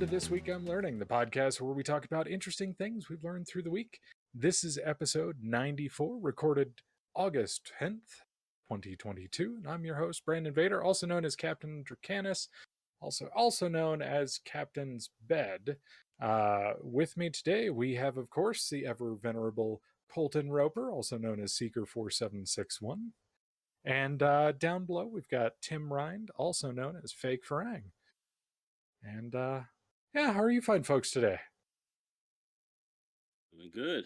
to This Week I'm Learning, the podcast where we talk about interesting things we've learned through the week. This is episode 94, recorded August 10th, 2022. And I'm your host, Brandon Vader, also known as Captain Dracanis, also known as Captain's Bed. With me today, we have, of course, the ever-venerable Colton Roper, also known as Seeker4761. And down below, we've got Tim Rhind, also known as Fake Farang. And yeah, how are you fine folks today? Doing good.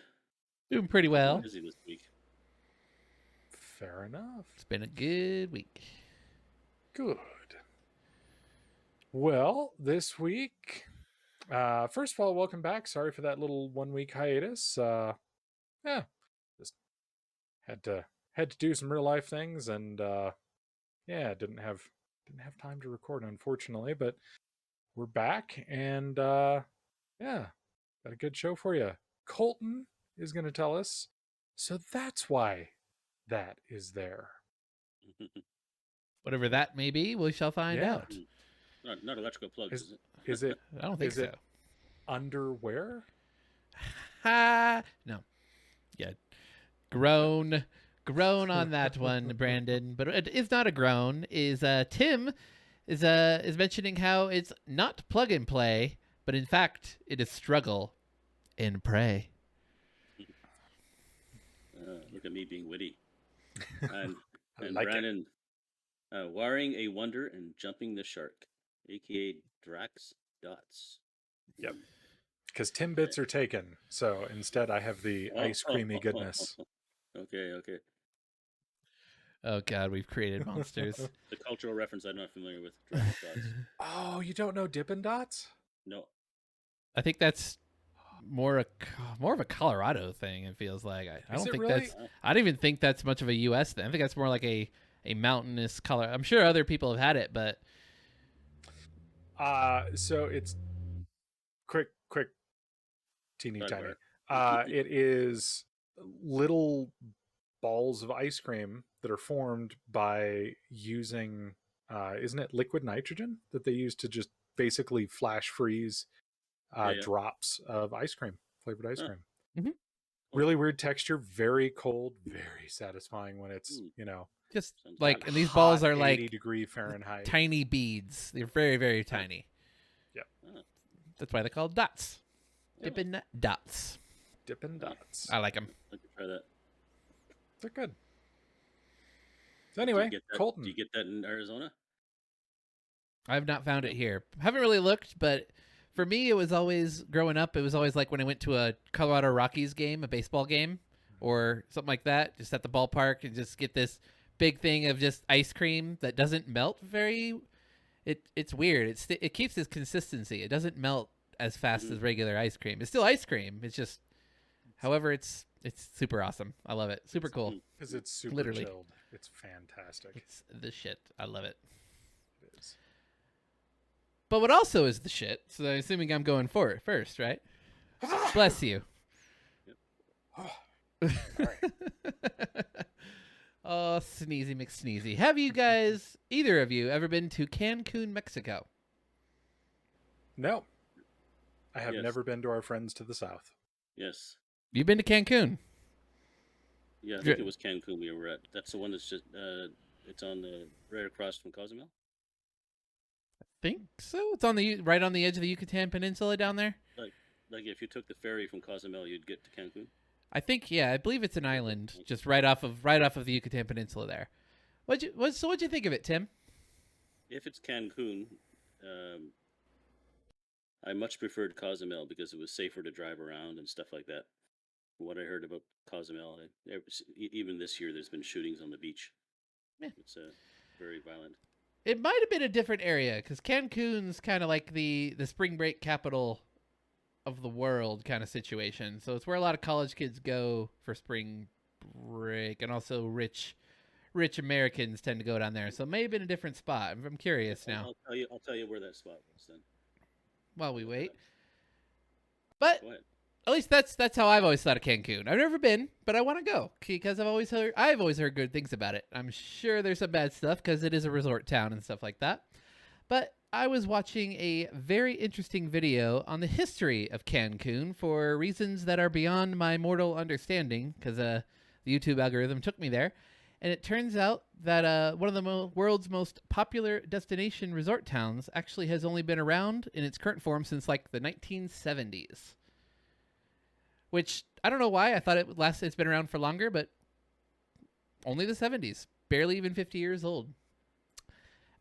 Doing pretty well. Busy this week. Fair enough. It's been a good week. Good. Well, this week, first of all, welcome back. Sorry for that little 1 week hiatus. Yeah, just had to do some real life things, and yeah, didn't have time to record, unfortunately, but we're back, and yeah, got a good show for you. Colton is going to tell us, so that's why that is there. Whatever that may be, we shall find out. Not electrical plugs, is it? Is it? I don't think is so. It underwear? Ha! No. Yeah. Groan on that one, Brandon. But it is not a groan. Is Tim is mentioning how it's not plug and play, but in fact it is struggle and pray. Look at me being witty. And like Brandon, wiring a wonder and jumping the shark, aka Drax Dots. Yep. Because Timbits are taken, so instead I have the ice creamy goodness. Okay. Oh God, we've created monsters. The cultural reference I'm not familiar with. Drax Dots. Oh, you don't know Dippin' Dots? No. I think that's more of a Colorado thing. It feels like I don't think really? that's. I don't even think that's much of a U.S. thing. I think that's more like a mountainous color. I'm sure other people have had it, but so it's quick, teeny tiny. Right. It is little balls of ice cream that are formed by using, isn't it liquid nitrogen that they use to just basically flash freeze drops of ice cream, flavored ice cream. Mm-hmm. Really weird texture, very cold, very satisfying when it's, just Sounds like, hot. and these balls are 80 like degree Fahrenheit. tiny beads. They're very, very tiny. Yep. That's why they're called dots. Yeah. Dippin' Dots. Dippin' Dots. I like them. I could try that. They're good. So anyway, Do you get that, Colton. Do you get that in Arizona? I've not found it here. Haven't really looked, but for me, it was always, growing up, it was always like when I went to a Colorado Rockies game, a baseball game, or something like that, just at the ballpark, and just get this big thing of just ice cream that doesn't melt very. It's weird. It keeps its consistency. It doesn't melt as fast as regular ice cream. It's still ice cream. It's just, however, it's super awesome. I love it. Super cool. Because it's super Literally. chilled. It's fantastic. It's the shit. I love it. It is. But what also is the shit, so I'm assuming I'm going for it first, right? Bless you. Oh, sneezy McSneezy. Have you guys, either of you, ever been to Cancun, Mexico? No. I have Yes. never been to our friends to the south. Yes. You've been to Cancun? Yeah, I think it was Cancun we were at. That's the one that's just, it's on the right across from Cozumel. Think so. It's on right on the edge of the Yucatan Peninsula down there. Like if you took the ferry from Cozumel, you'd get to Cancun. I think, yeah, I believe it's an island just right off of the Yucatan Peninsula there. What'd you think of it, Tim? If it's Cancun, I much preferred Cozumel because it was safer to drive around and stuff like that. From what I heard about Cozumel, even this year, there's been shootings on the beach. Yeah. It's very violent. It might have been a different area because Cancun's kind of like the spring break capital of the world kind of situation. So it's where a lot of college kids go for spring break, and also rich Americans tend to go down there. So it may have been a different spot. I'm curious now. I'll tell you where that spot was then. While we wait. But Go ahead. at least that's how I've always thought of Cancun. I've never been, but I want to go because I've always heard good things about it. I'm sure there's some bad stuff because it is a resort town and stuff like that. But I was watching a very interesting video on the history of Cancun for reasons that are beyond my mortal understanding, because the YouTube algorithm took me there. And it turns out that one of the world's most popular destination resort towns actually has only been around in its current form since like the 1970s. Which, I don't know why. I thought it's been around for longer, but only the 70s. Barely even 50 years old.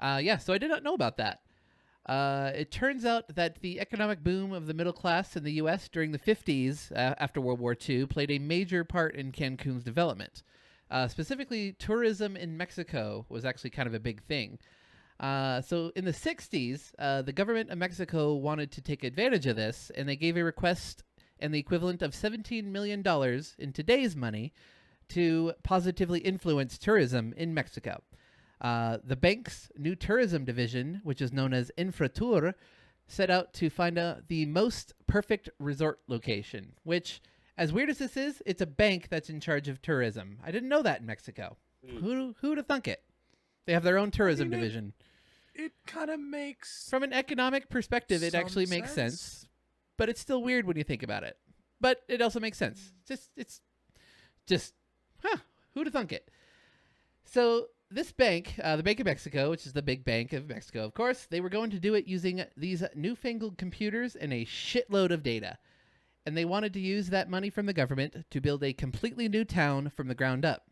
So I did not know about that. It turns out that the economic boom of the middle class in the U.S. during the 50s, after World War II, played a major part in Cancun's development. Specifically, tourism in Mexico was actually kind of a big thing. So in the 60s, the government of Mexico wanted to take advantage of this, and they gave a request and the equivalent of $17 million in today's money to positively influence tourism in Mexico. The bank's new tourism division, which is known as Infratur, set out to find the most perfect resort location, which, as weird as this is, it's a bank that's in charge of tourism. I didn't know that in Mexico. Who would have thunk it? They have their own tourism division. It kind of makes... From an economic perspective, it actually makes sense. But it's still weird when you think about it. But it also makes sense. Who'd have thunk it? So this bank, the Bank of Mexico, which is the big bank of Mexico, of course, they were going to do it using these newfangled computers and a shitload of data. And they wanted to use that money from the government to build a completely new town from the ground up.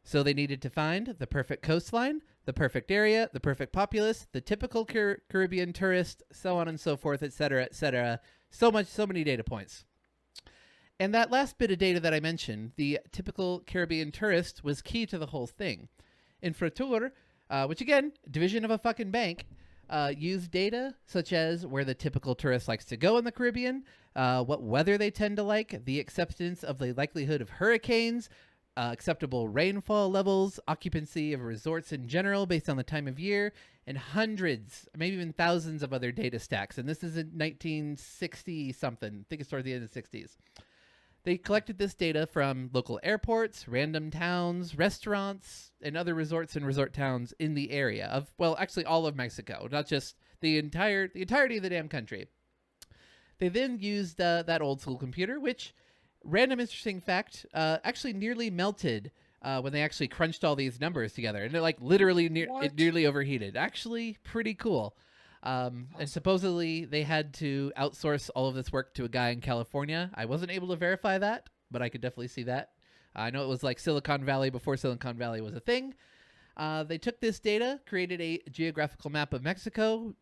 So they needed to find the perfect coastline, the perfect area, the perfect populace, the typical Caribbean tourist, so on and so forth, etc., etc. So many data points. And that last bit of data that I mentioned, the typical Caribbean tourist, was key to the whole thing. Infratur, which again, division of a fucking bank, used data such as where the typical tourist likes to go in the Caribbean, what weather they tend to like, the acceptance of the likelihood of hurricanes, acceptable rainfall levels, occupancy of resorts in general based on the time of year, and hundreds, maybe even thousands of other data stacks. And this is in 1960-something. I think it's towards the end of the 60s. They collected this data from local airports, random towns, restaurants, and other resorts and resort towns in the area of, well, actually all of Mexico, not just the entirety of the damn country. They then used that old school computer, which, random interesting fact, actually nearly melted when they actually crunched all these numbers together, and it like literally it nearly overheated. Actually, pretty cool. And supposedly they had to outsource all of this work to a guy in California. I wasn't able to verify that, but I could definitely see that. I know it was like Silicon Valley before Silicon Valley was a thing. They took this data, created a geographical map of Mexico,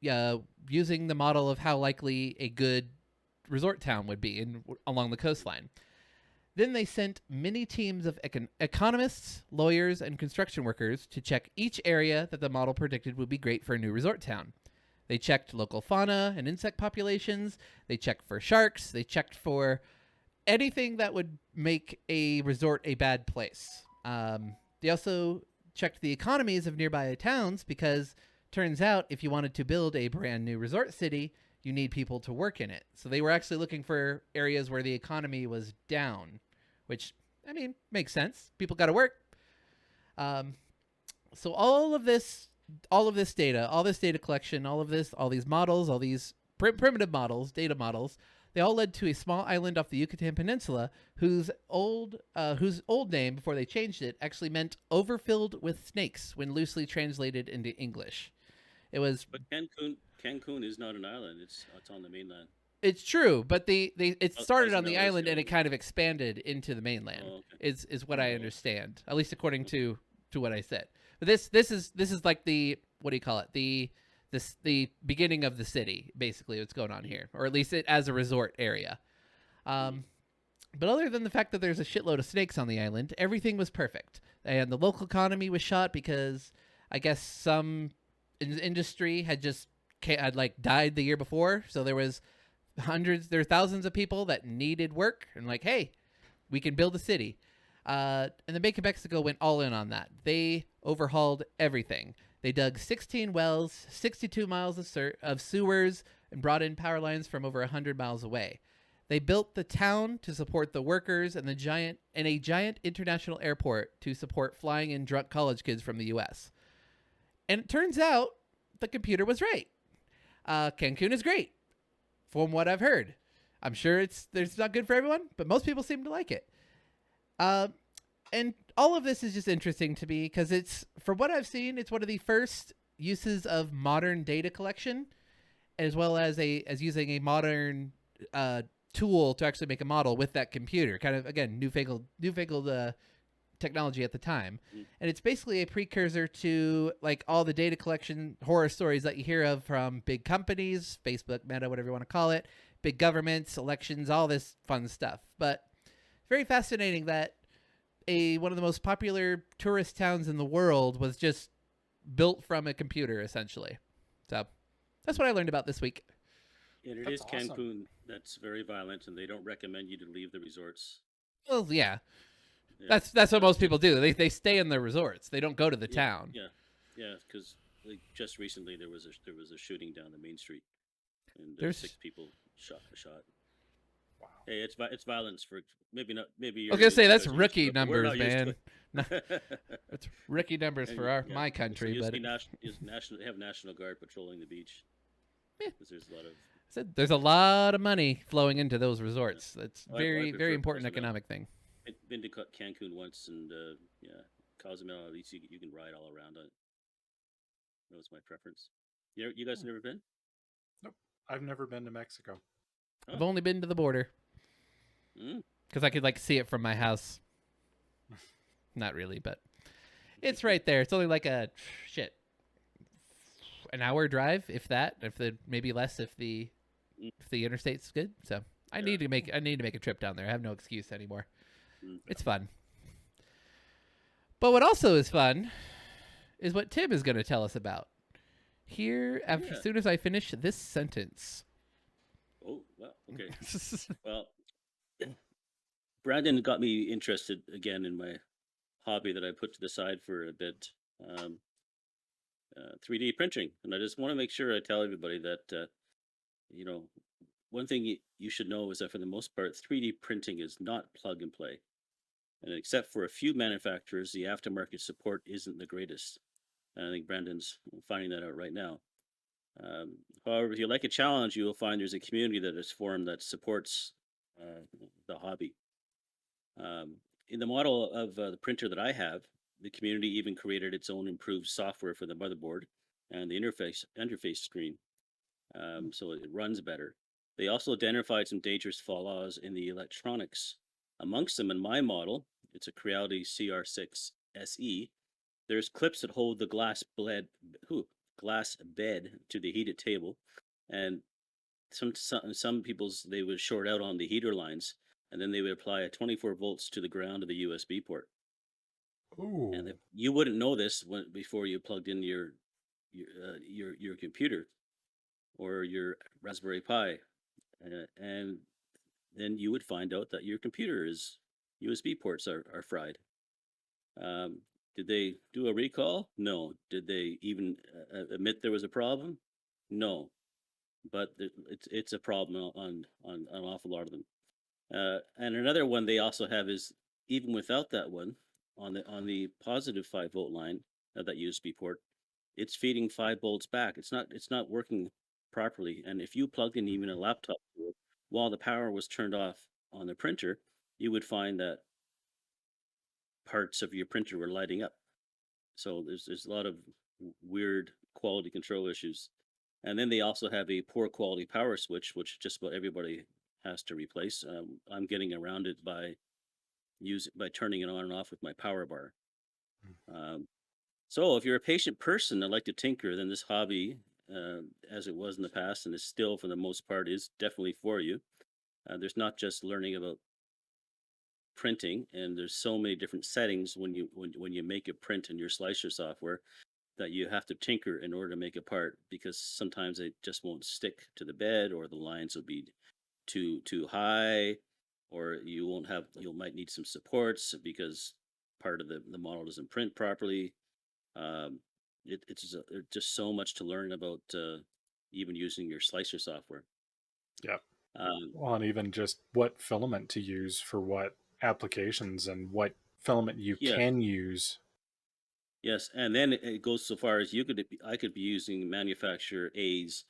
using the model of how likely a good resort town would be along the coastline. Then they sent many teams of economists, lawyers, and construction workers to check each area that the model predicted would be great for a new resort town. They checked local fauna and insect populations. They checked for sharks. They checked for anything that would make a resort a bad place. They also checked the economies of nearby towns because turns out if you wanted to build a brand new resort city, you need people to work in it. So they were actually looking for areas where the economy was down, which, I mean, makes sense. People got to work. So all this data collection, all these models, all these primitive models, data models, they all led to a small island off the Yucatan Peninsula whose old name, before they changed it, actually meant overfilled with snakes when loosely translated into English. It was... But Cancun is not an island. It's on the mainland. It's true, but it started on the island and it kind of expanded into the mainland. Oh, okay. Is what I understand, at least according to what I said. But this is like the, what do you call it? The beginning of the city, basically, what's going on here, or at least it as a resort area. But other than the fact that there's a shitload of snakes on the island, everything was perfect, and the local economy was shot because I guess some industry had died the year before, so there were thousands of people that needed work, and like, hey, we can build a city. And the Bank of Mexico went all in on that. They overhauled everything. They dug 16 wells, 62 miles of sewers, and brought in power lines from over 100 miles away. They built the town to support the workers and a giant international airport to support flying in drunk college kids from the U.S. And it turns out the computer was right. Cancun is great, from what I've heard. I'm sure it's not good for everyone, but most people seem to like it. And all of this is just interesting to me because it's, from what I've seen, it's one of the first uses of modern data collection, as well as using a modern tool to actually make a model with that computer. Kind of, again, newfangled technology at the time. And it's basically a precursor to like all the data collection horror stories that you hear of from big companies, Facebook, Meta, whatever you want to call it, big governments, elections, all this fun stuff. But very fascinating that one of the most popular tourist towns in the world was just built from a computer, essentially. So that's what I learned about this week. And it is Cancun that's very violent, and they don't recommend you to leave the resorts. Well, yeah. That's what most people do. They stay in the resorts. They don't go to the town. Yeah, because like just recently there was a shooting down the main street, and there's 6 people shot. Wow. Hey, it's violence for maybe not. Maybe I was gonna say that's rookie numbers, man. That's rookie numbers for my country. So but they have National Guard patrolling the beach. Because there's a lot of money flowing into those resorts. That's very important economic thing. I've been to Cancun once, and Cozumel. At least you can ride all around it. That was my preference. You guys never been? Nope, I've never been to Mexico. Oh. I've only been to the border because I could like see it from my house. Not really, but it's right there. It's only like an hour drive, if that. Maybe less if the interstate's good. So I need to make a trip down there. I have no excuse anymore. It's fun. But what also is fun is what Tim is going to tell us about here as soon as I finish this sentence. Oh, well, okay. Well, Brandon got me interested again in my hobby that I put to the side for a bit, 3D printing. And I just want to make sure I tell everybody that, one thing you should know is that for the most part, 3D printing is not plug and play. And except for a few manufacturers, the aftermarket support isn't the greatest. And I think Brandon's finding that out right now. However, if you like a challenge, you will find there's a community that is formed that supports the hobby. In the model of the printer that I have, the community even created its own improved software for the motherboard and the interface screen, so it runs better. They also identified some dangerous flaws in the electronics. Amongst them, in my model, it's a Creality CR6 SE. There's clips that hold the glass bed to the heated table, and some people's they would short out on the heater lines, and then they would apply a 24 volts to the ground of the USB port. Ooh. And you wouldn't know this before you plugged in your computer or your Raspberry Pi, and then you would find out that your computer's USB ports are fried. Did they do a recall? No. Did they even admit there was a problem? No. But it's a problem on an awful lot of them. And another one they also have is, even without that one, on the positive 5-volt line of that USB port, it's feeding 5 volts back. It's not working properly. And if you plugged in even a laptop to it while the power was turned off on the printer, you would find that parts of your printer were lighting up. So there's a lot of weird quality control issues. And then they also have a poor quality power switch, which just about everybody has to replace. I'm getting around it by turning it on and off with my power bar. So if you're a patient person that like to tinker, then this hobby, as it was in the past and is still for the most part, is definitely for you. There's not just learning about printing, and there's so many different settings when you make a print in your slicer software that you have to tinker in order to make a part, because sometimes it just won't stick to the bed, or the lines will be too high, or you might need some supports because part of the model doesn't print properly. It's just so much to learn about even using your slicer software. Yeah. Well, and even just what filament to use for what applications and what filament you can use. Yes, and then it goes so far as I could be using manufacturer A's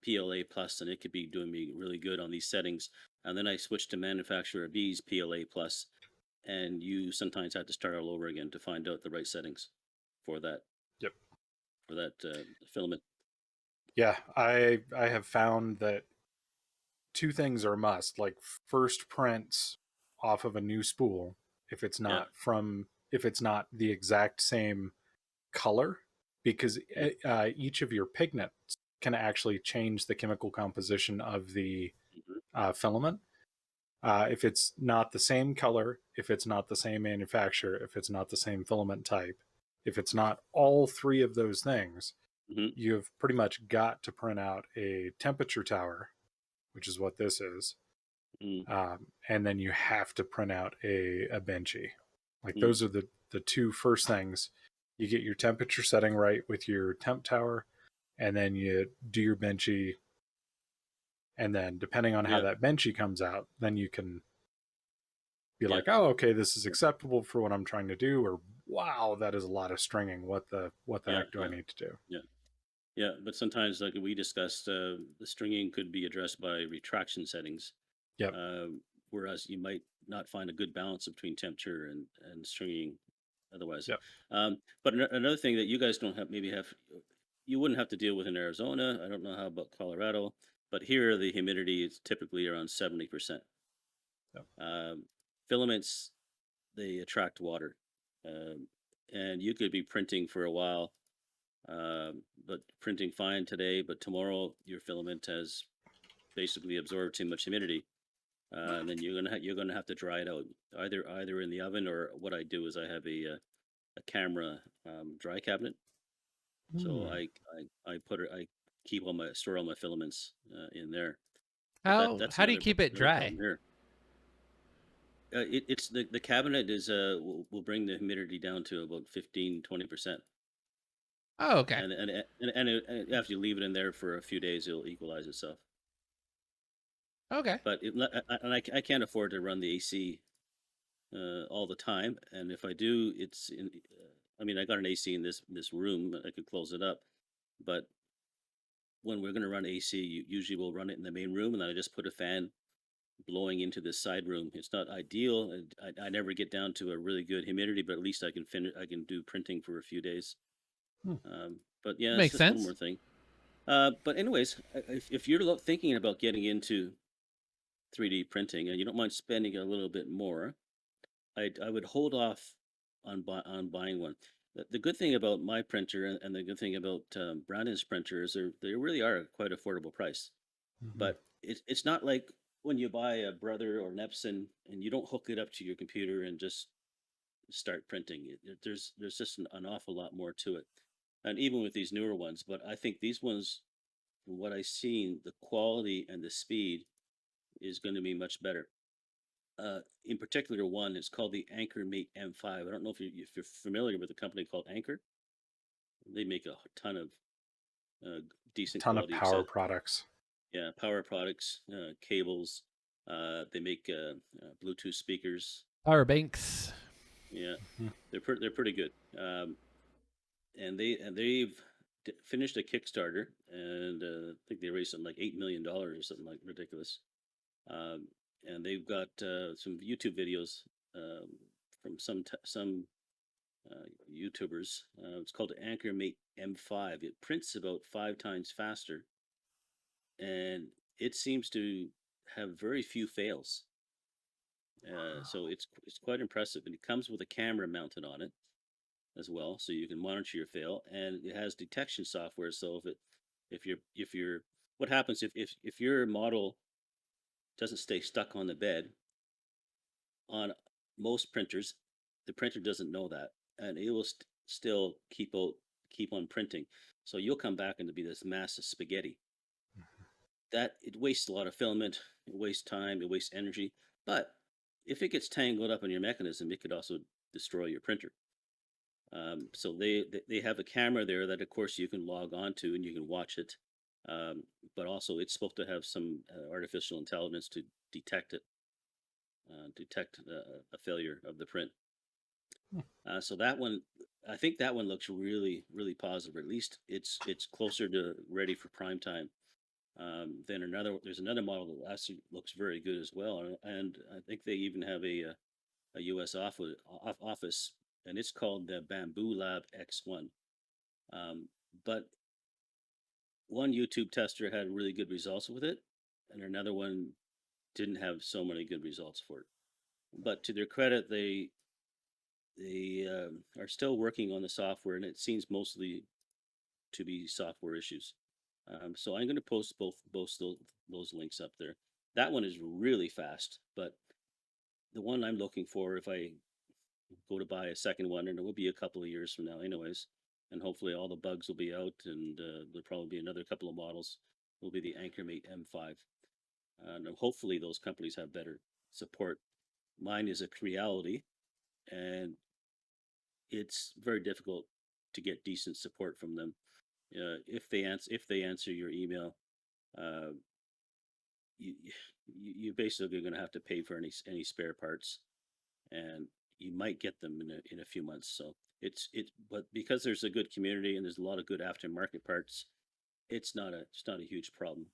PLA plus, and it could be doing me really good on these settings. And then I switched to manufacturer B's PLA plus, and you sometimes have to start all over again to find out the right settings for that Yep. filament. Yeah, I have found that two things are a must. Like first prints off of a new spool, if it's Yeah. not the exact same color, because each of your pigments can actually change the chemical composition of the filament. If it's not the same color, if it's not the same manufacturer, if it's not the same filament type, if it's not all three of those things, Mm-hmm. you've pretty much got to print out a temperature tower, which is what this is. And then you have to print out a benchy. Like those are the two first things. You get your temperature setting right with your temp tower, and then you do your benchy. And then depending on how that benchy comes out, then you can be like, oh, okay, this is acceptable for what I'm trying to do, or wow, that is a lot of stringing. What the heck do I need to do? Yeah, but sometimes, like we discussed, the stringing could be addressed by retraction settings. Yep. Whereas you might not find a good balance between temperature and stringing otherwise. Yep. But another thing that you guys don't have, you wouldn't have to deal with in Arizona. I don't know how about Colorado, but here the humidity is typically around 70%. Yep. Filaments, they attract water. And you could be printing for a while, but printing fine today, but tomorrow your filament has basically absorbed too much humidity. And then you're gonna have to dry it out either in the oven, or what I do is I have a camera dry cabinet. So I store all my filaments in there. But that's How do you keep it another dry? problem here. It's the cabinet is will bring the humidity down to about 15-20%. Oh, okay. And after you leave it in there for a few days, it'll equalize itself. Okay. But I can't afford to run the AC all the time, and if I do, it's in. I mean, I got an AC in this room. I could close it up, but when we're going to run AC, usually we'll run it in the main room, and then I just put a fan blowing into this side room. It's not ideal. I never get down to a really good humidity, but at least I can finish. I can do printing for a few days. But yeah, it's Makes just one sense. more thing. But anyways, if you're thinking about getting into 3D printing and you don't mind spending a little bit more, I would hold off on buying one. The good thing about my printer and the good thing about Brandon's printer is they really are a quite affordable price. But it's not like when you buy a Brother or an Epson and you don't hook it up to your computer and just start printing. There's just an awful lot more to it, and even with these newer ones. But I think these ones, from what I've seen, the quality and the speed is going to be much better. In particular, one is called the Anchor Mate M5. I don't know if you're familiar with a company called Anchor. They make a ton of decent ton of quality power products. Yeah, power products, cables. They make Bluetooth speakers. Power banks. Yeah, they're pretty good. And they've finished a Kickstarter, and I think they raised something like $8 million or something like ridiculous. And they've got some YouTube videos from some YouTubers. It's called Anchor Mate M5. It prints about 5 times faster, and it seems to have very few fails. So it's quite impressive, and it comes with a camera mounted on it as well, so you can monitor your fail, and it has detection software. So if you're what happens if your model doesn't stay stuck on the bed on most printers, the printer doesn't know that, and it will still keep on printing. So you'll come back and it'll be this massive spaghetti. That it wastes a lot of filament, it wastes time, it wastes energy. But if it gets tangled up in your mechanism, it could also destroy your printer. So they have a camera there that, of course, you can log on to and you can watch it. But also, it's supposed to have some artificial intelligence to detect a failure of the print. So that one, I think that one looks really, really positive. At least it's closer to ready for prime time. Then there's another model that actually looks very good as well, and I think they even have a U.S. office, and it's called the Bamboo Lab X1. But one YouTube tester had really good results with it, and another one didn't have so many good results for it. But to their credit, they are still working on the software, and it seems mostly to be software issues. So I'm going to post both those links up there. That one is really fast, but the one I'm looking for, if I go to buy a second one, and it will be a couple of years from now, anyways, and hopefully all the bugs will be out, and there'll probably be another couple of models. Will be the Anchormate M5, and hopefully those companies have better support. Mine is a Creality, and it's very difficult to get decent support from them. If they answer your email, uh, you basically going to have to pay for any spare parts, and you might get them in a few months. So but because there's a good community and there's a lot of good aftermarket parts, it's not a huge problem.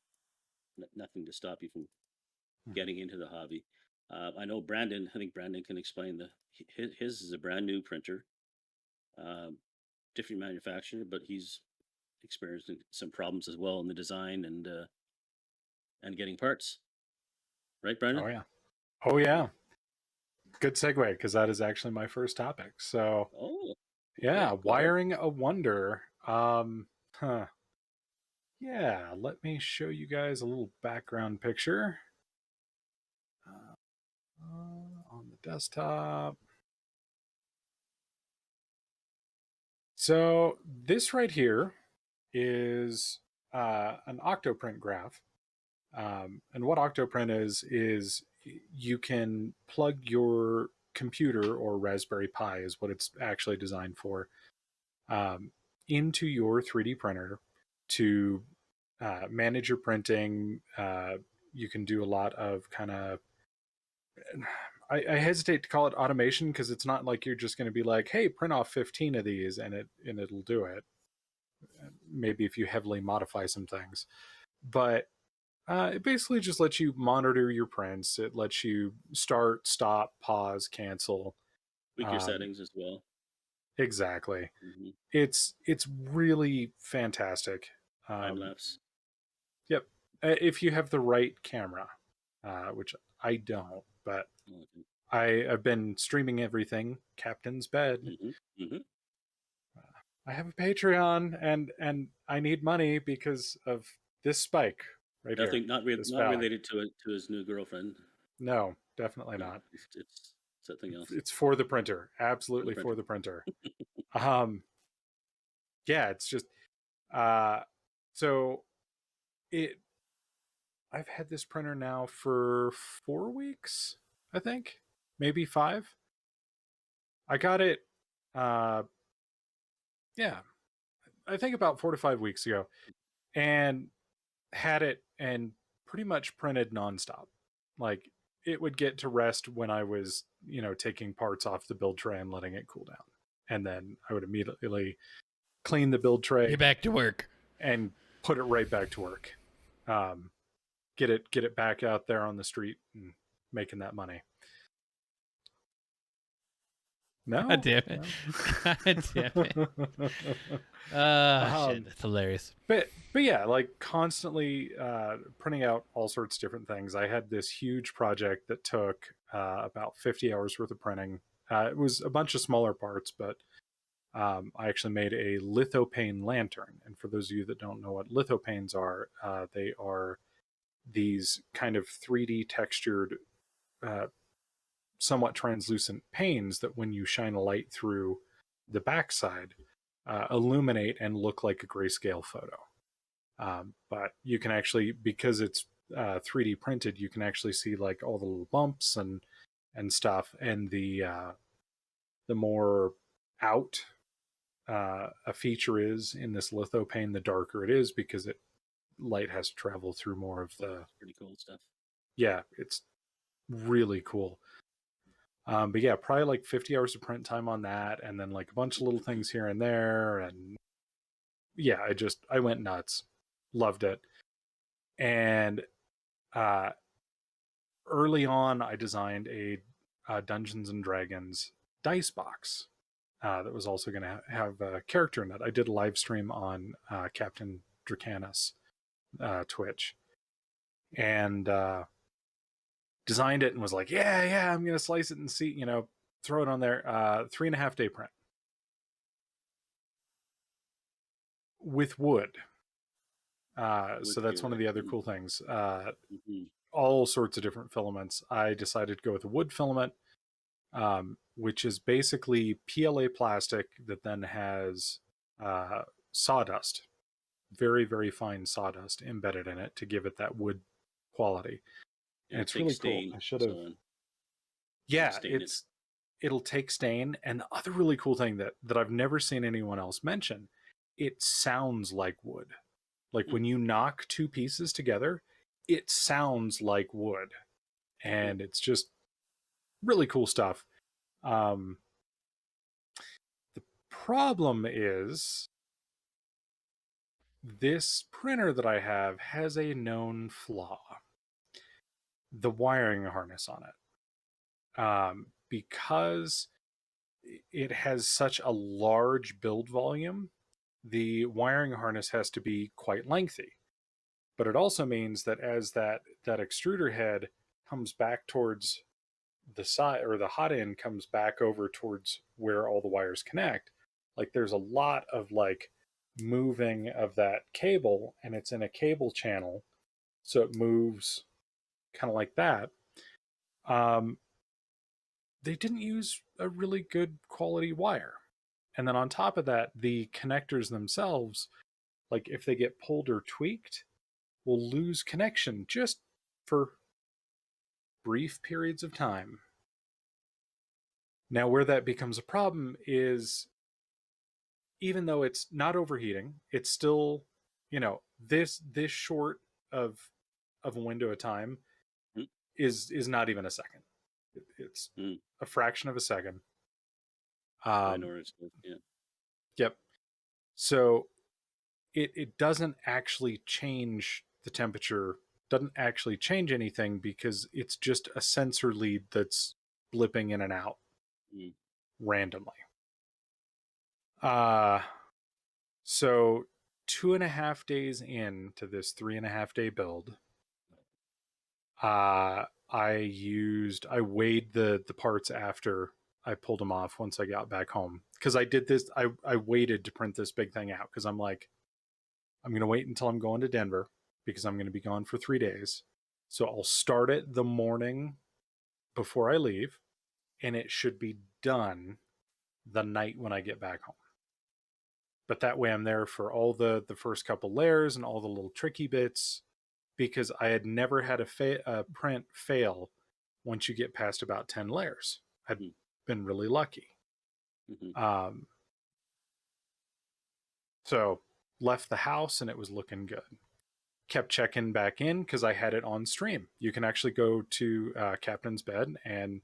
Nothing to stop you from getting into the hobby. I know Brandon. I think Brandon can explain his is a brand new printer, different manufacturer, but he's experiencing some problems as well in the design and getting parts. Right, Brandon? Oh yeah. Good segue, because that is actually my first topic. So, yeah, wiring a wonder. Yeah, let me show you guys a little background picture on the desktop. So this right here is an Octoprint graph. And what Octoprint is you can plug your computer, or Raspberry Pi is what it's actually designed for, into your 3D printer to manage your printing. You can do a lot of kind of, I hesitate to call it automation, because it's not like you're just going to be like, hey, print off 15 of these and it'll do it. Maybe if you heavily modify some things. But it basically just lets you monitor your prints. It lets you start, stop, pause, cancel. Tweak your settings as well. Exactly. Mm-hmm. It's really fantastic. Time lapse. Yep. If you have the right camera, which I don't, but I've been streaming everything. Captain's Bed. Mm-hmm. Mm-hmm. I have a Patreon, and I need money because of this spike right Nothing, here. not related to his new girlfriend. No, definitely not. It's something else. It's for the printer. Absolutely for the printer. Yeah, it's just so I've had this printer now for 4 weeks, I think, maybe 5. I got it yeah, I think about 4 to 5 weeks ago, and had it and pretty much printed nonstop. Like, it would get to rest when I was, taking parts off the build tray and letting it cool down. And then I would immediately clean the build tray. Get back to work. And put it right back to work. Get it back out there on the street and making that money. No. God damn it. No. God damn it. Shit, that's hilarious. But yeah, like constantly printing out all sorts of different things. I had this huge project that took about 50 hours worth of printing. It was a bunch of smaller parts, but I actually made a lithopane lantern. And for those of you that don't know what lithopanes are, they are these kind of 3D textured, somewhat translucent panes that when you shine a light through the backside, illuminate and look like a grayscale photo. But you can actually, because it's 3D printed, you can actually see like all the little bumps and stuff. And the more out a feature is in this lithopane, the darker it is, because light has to travel through more of the pretty cool stuff. Yeah, it's really cool. But yeah, probably like 50 hours of print time on that, and then like a bunch of little things here and there, and yeah, I went nuts. Loved it. And early on, I designed a Dungeons and Dragons dice box that was also going to have a character in it. I did a live stream on Captain Dracanis Twitch, and designed it and was like, yeah, I'm going to slice it and see, throw it on there. 3.5 day print with wood. So that's one of the other cool things. All sorts of different filaments. I decided to go with a wood filament, which is basically PLA plastic that then has sawdust, very, very fine sawdust embedded in it to give it that wood quality. And it's really cool. I should have. Yeah, it'll take stain. And the other really cool thing that I've never seen anyone else mention, it sounds like wood. Like when you knock two pieces together, it sounds like wood. And it's just really cool stuff. The problem is this printer that I have has a known flaw. The wiring harness on it. Because it has such a large build volume, the wiring harness has to be quite lengthy. But it also means that as that extruder head comes back towards the side, or the hot end comes back over towards where all the wires connect, like there's a lot of like moving of that cable, and it's in a cable channel, so it moves kind of like that. They didn't use a really good quality wire. And then on top of that, the connectors themselves, like if they get pulled or tweaked, will lose connection just for brief periods of time. Now, where that becomes a problem is, even though it's not overheating, it's still, this short of a window of time is not even a second. It's a fraction of a second. Yep. So it doesn't actually change the temperature, doesn't actually change anything, because it's just a sensor lead that's blipping in and out randomly. So 2.5 days into this 3.5 day build, I weighed the parts after I pulled them off once I got back home, because I did this. I waited to print this big thing out because I'm like, I'm going to wait until I'm going to Denver, because I'm going to be gone for 3 days. So I'll start it the morning before I leave, and it should be done the night when I get back home. But that way I'm there for all the first couple layers and all the little tricky bits, because I had never had a print fail once you get past about 10 layers. I'd been really lucky. So left the house and it was looking good. Kept checking back in because I had it on stream. You can actually go to Captain's Bed and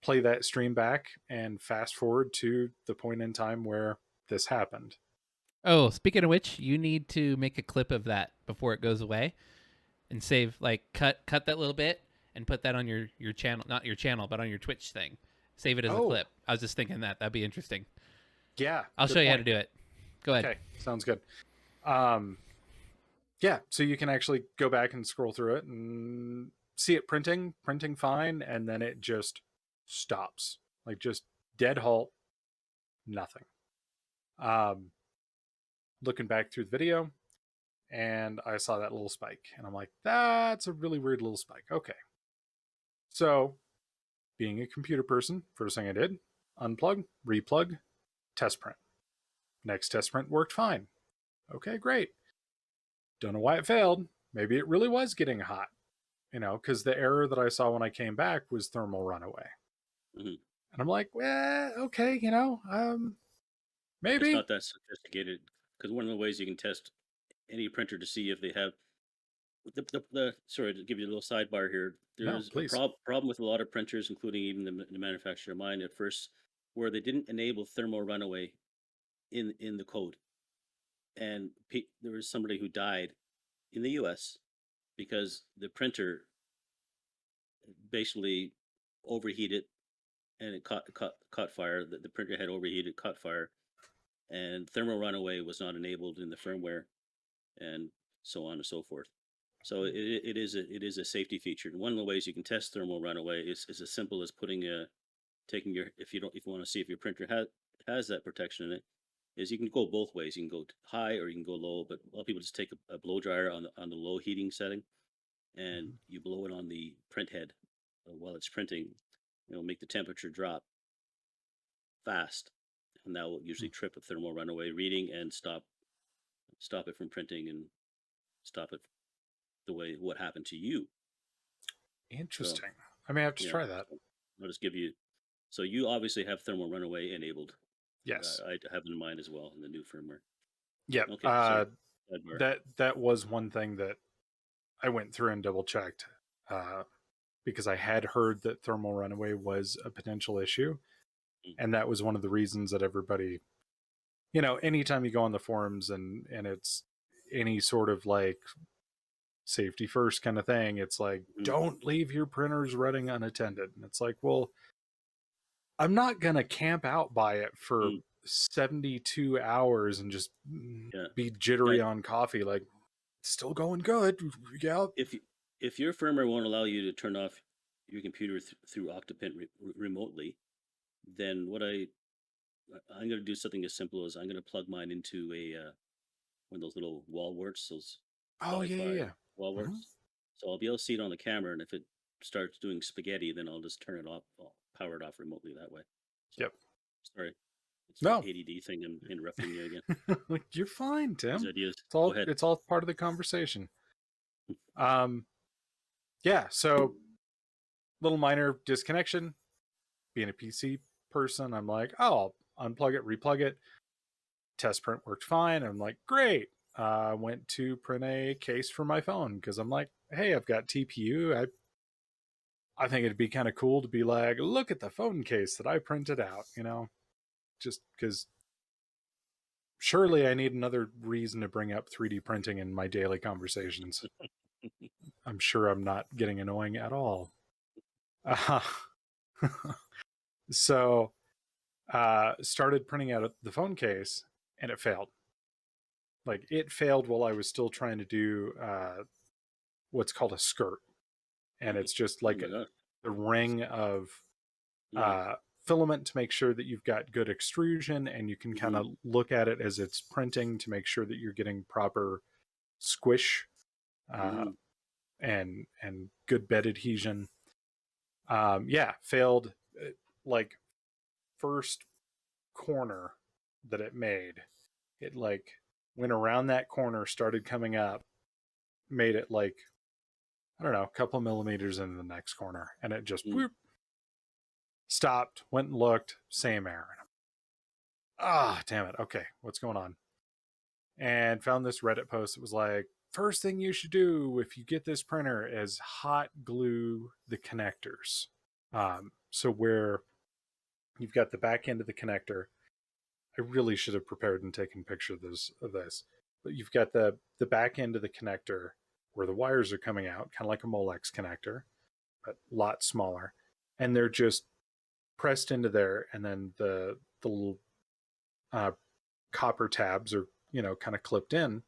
play that stream back and fast forward to the point in time where this happened. Oh, speaking of which, you need to make a clip of that before it goes away, and save, like, cut that little bit and put that on your channel, not your channel, but on your Twitch thing. Save it as a clip. I was just thinking that'd be interesting. Yeah, I'll show you how to do it. Go ahead. Okay, sounds good. Yeah, so you can actually go back and scroll through it and see it printing fine, and then it just stops, like just dead halt, nothing. Looking back through the video, and I saw that little spike, and I'm like, that's a really weird little spike. Okay. So, being a computer person, first thing I did, unplug, replug, test print. Next test print worked fine. Okay, great. Don't know why it failed. Maybe it really was getting hot, because the error that I saw when I came back was thermal runaway. And I'm like, well, okay, maybe. It's not that sophisticated, because one of the ways you can test any printer to see if they have sorry to give you a little sidebar here. There's a problem with a lot of printers, including even the manufacturer of mine at first, where they didn't enable thermal runaway in the code, and there was somebody who died in the U.S. because the printer basically overheated and it caught fire. The printer had overheated, caught fire, and thermal runaway was not enabled in the firmware, and so on and so forth. So it is a safety feature. And one of the ways you can test thermal runaway is as simple as taking your if you want to see if your printer has that protection in it, is you can go both ways. You can go high or you can go low, but a lot of people just take a blow dryer on the low heating setting, and you blow it on the print head while it's printing. It'll make the temperature drop fast, and that will usually trip a thermal runaway reading and stop it from printing and stop it the way what happened to you. Interesting. I may have to try that. I'll just give you. So you obviously have thermal runaway enabled. Yes. I have it in mind as well in the new firmware. Yep. Okay. That was one thing that I went through and double checked because I had heard that thermal runaway was a potential issue. And that was one of the reasons that everybody, anytime you go on the forums and it's any sort of like safety first kind of thing, it's like, don't leave your printers running unattended. And it's like, well, I'm not going to camp out by it for 72 hours and just be jittery on coffee. Like, still going good. Yeah. If your firmware won't allow you to turn off your computer through Octopint remotely, then I'm going to do something as simple as I'm going to plug mine into one of those little wall warts, those wall warts. So I'll be able to see it on the camera, and if it starts doing spaghetti, then I'll just turn it off, I'll power it off remotely that way. So, yep. Sorry. It's no ADD thing. I'm interrupting you again. You're fine, Tim. Ideas. It's all part of the conversation. Yeah. So little minor disconnection. Being a PC person, I'm like, oh, I'll unplug it, replug it. Test print worked fine. I'm like, great. Went to print a case for my phone because I'm like, hey, I've got TPU. I think it'd be kind of cool to be like, look at the phone case that I printed out, just because surely I need another reason to bring up 3D printing in my daily conversations. I'm sure I'm not getting annoying at all. So started printing out the phone case and it failed. Like it failed while I was still trying to do what's called a skirt. And it's just like the ring of filament to make sure that you've got good extrusion, and you can kind of look at it as it's printing to make sure that you're getting proper squish and good bed adhesion. Failed. Like first corner that it made, it like went around that corner, started coming up, made it like, I don't know, a couple of millimeters in the next corner, and it just whoop, stopped, went and looked, same error. Damn it. Okay, what's going on? And found this Reddit post that was like, first thing you should do if you get this printer is hot glue the connectors. So where you've got the back end of the connector, I really should have prepared and taken a picture of this, but you've got the back end of the connector where the wires are coming out, kind of like a Molex connector, but a lot smaller. And they're just pressed into there, and then the little copper tabs are, kind of clipped in,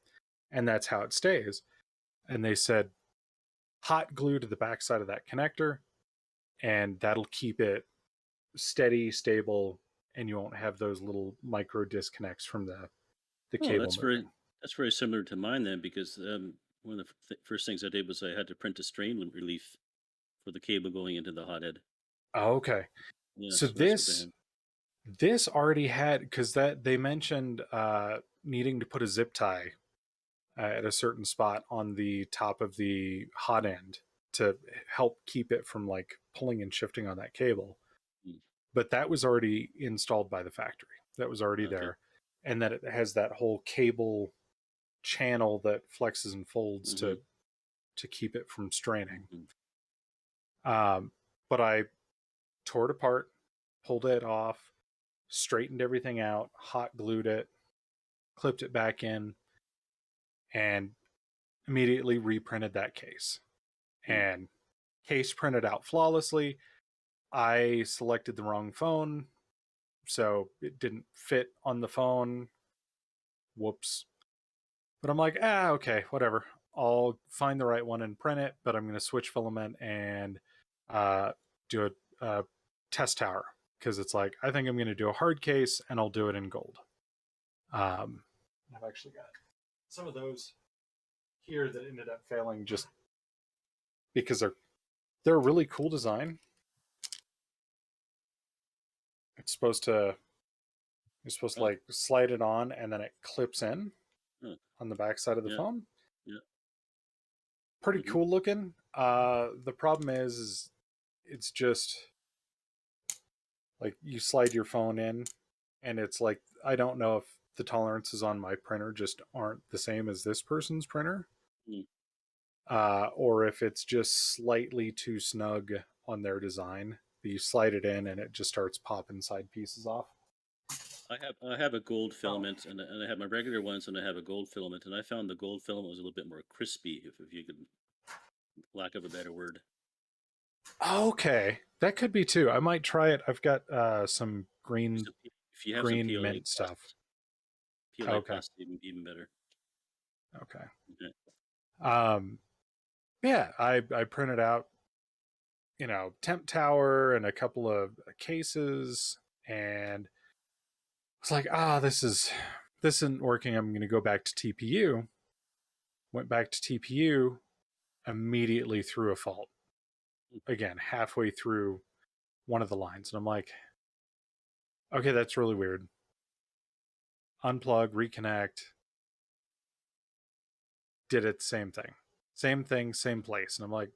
and that's how it stays. And they said hot glue to the backside of that connector, and that'll keep it steady, stable, and you won't have those little micro disconnects from the cable. That's very similar to mine then, because one of the first things I did was I had to print a strain relief for the cable going into the hothead. Oh, okay. Yeah, so this already had, because that they mentioned needing to put a zip tie at a certain spot on the top of the hot end to help keep it from like pulling and shifting on that cable. But that was already installed by the factory. That was already there. And that it has that whole cable channel that flexes and folds to keep it from straining. But I tore it apart, pulled it off, straightened everything out, hot glued it, clipped it back in, and immediately reprinted that case. And case printed out flawlessly. I selected the wrong phone, so it didn't fit on the phone. Whoops. But I'm like, okay, whatever. I'll find the right one and print it, but I'm going to switch filament and do a test tower, because it's like, I think I'm going to do a hard case and I'll do it in gold. I've actually got some of those here that ended up failing just because they're a really cool design. It's supposed to You're supposed to like slide it on and then it clips in on the back side of the phone. Yeah. Pretty cool looking. The problem is it's just like you slide your phone in and it's like, I don't know if the tolerances on my printer just aren't the same as this person's printer. Or if it's just slightly too snug on their design. You slide it in and it just starts popping side pieces off. I have a gold filament, and I have my regular ones, and I have a gold filament, and I found the gold filament was a little bit more crispy, if you could, lack of a better word. Okay, that could be too. I might try it. I've got some green If you have green some PLA mint stuff. PLA plus, even better. Okay. Yeah, I printed out, temp tower and a couple of cases, and it's like, this isn't working. I'm going to go back to TPU. Went back to TPU, immediately threw a fault. Again, halfway through one of the lines. And I'm like, okay, that's really weird. Unplug, reconnect. Did it, same thing. Same thing, same place. And I'm like,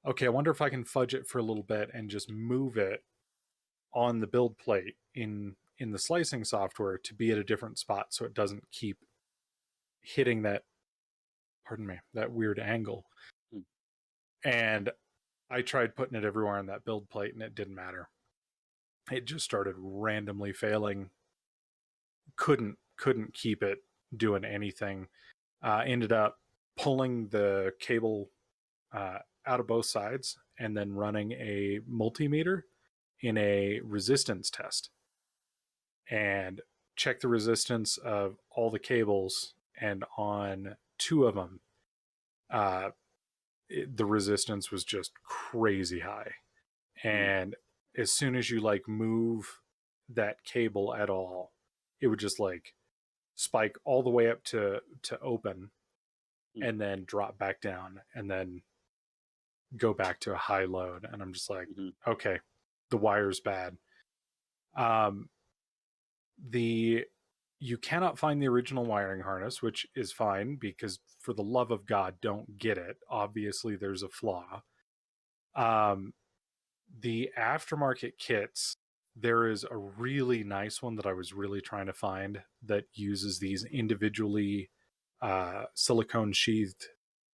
okay, I wonder if I can fudge it for a little bit and just move it on the build plate in the slicing software to be at a different spot so it doesn't keep hitting that weird angle. And I tried putting it everywhere on that build plate and it didn't matter. It just started randomly failing. Couldn't keep it doing anything. Ended up pulling the cable out of both sides and then running a multimeter in a resistance test and check the resistance of all the cables, and on two of them the resistance was just crazy high. And as soon as you like move that cable at all, it would just like spike all the way up to open and then drop back down and then go back to a high load. And I'm just like, okay, the wire's bad. You cannot find the original wiring harness, which is fine, because for the love of God, don't get it. Obviously there's a flaw. The aftermarket kits, there is a really nice one that I was really trying to find that uses these individually silicone sheathed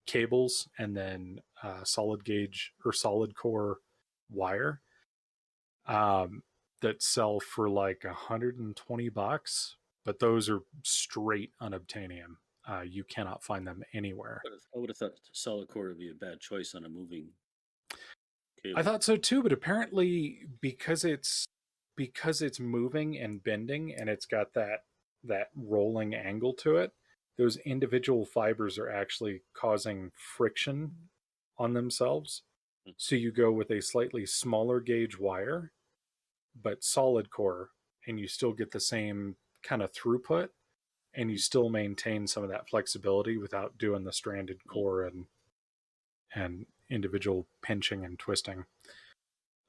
cables and then solid gauge or solid core wire that sell for like $120, but those are straight unobtainium. You cannot find them anywhere. I would have thought solid core would be a bad choice on a moving cable. I thought so too, but apparently because it's moving and bending and it's got that rolling angle to it, those individual fibers are actually causing friction on themselves. So you go with a slightly smaller gauge wire, but solid core, and you still get the same kind of throughput, and you still maintain some of that flexibility without doing the stranded core and individual pinching and twisting.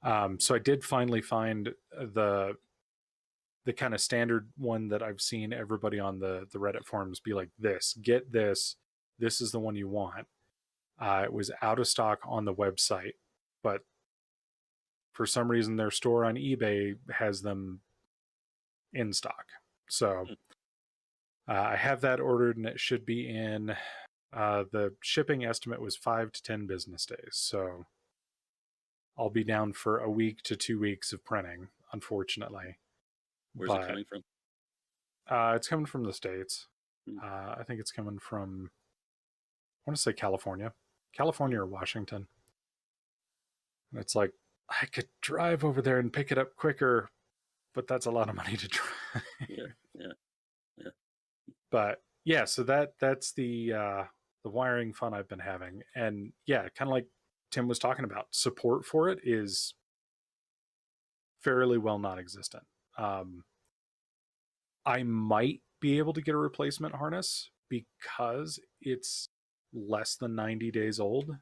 So I did finally find the kind of standard one that I've seen everybody on the Reddit forums be like, get this is the one you want. It was out of stock on the website, but for some reason their store on eBay has them in stock. So I have that ordered and it should be in. The shipping estimate was 5 to 10 business days. So I'll be down for a week to 2 weeks of printing, unfortunately. Where's it coming from? It's coming from the States. I think it's coming from want to say California or Washington. And it's like, I could drive over there and pick it up quicker, but that's a lot of money to drive. Yeah. But yeah, so that's the wiring fun I've been having. And yeah, kind of like Tim was talking about, support for it is fairly well non-existent. I might be able to get a replacement harness because it's less than 90 days old.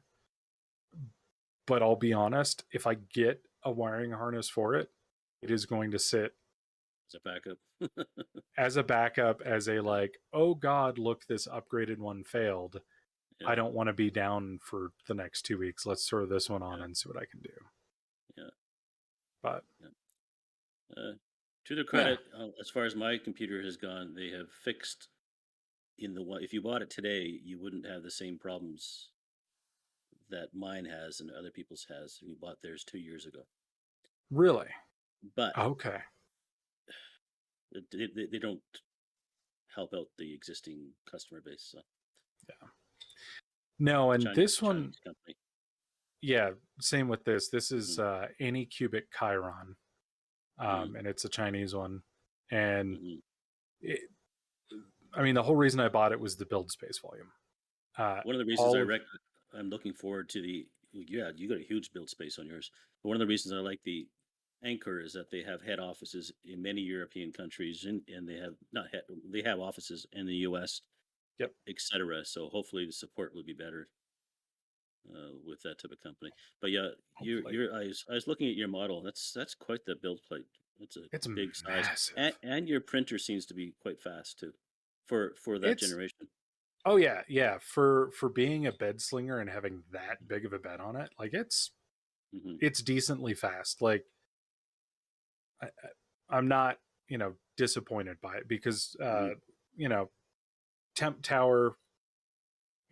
But I'll be honest, if I get a wiring harness for it, it is going to sit As a backup. as a backup, as a like, oh God, look, this upgraded one failed. Yeah. I don't want to be down for the next 2 weeks. Let's throw this one on and see what I can do. Yeah. But to their credit, as far as my computer has gone, they have fixed in the one. If you bought it today, you wouldn't have the same problems that mine has and other people's has. We bought theirs 2 years ago. really? But Okay. they don't help out the existing customer base. So. Yeah. No, and Chinese, this one, Chinese company. yeah, same with this. This is Anycubic Chiron, and it's a Chinese one. And I mean, the whole reason I bought it was the build space volume. One of the reasons I'm looking forward to you got a huge build space on yours. But one of the reasons I like the Anchor is that they have head offices in many European countries, and they have offices in the U.S. Yep. etc. So hopefully the support will be better with that type of company. But yeah, I was looking at your model. That's quite the build plate. It's a big size, and your printer seems to be quite fast too, for that generation. Oh yeah. For being a bed slinger and having that big of a bed on it, like it's decently fast. Like I'm not disappointed by it because temp tower,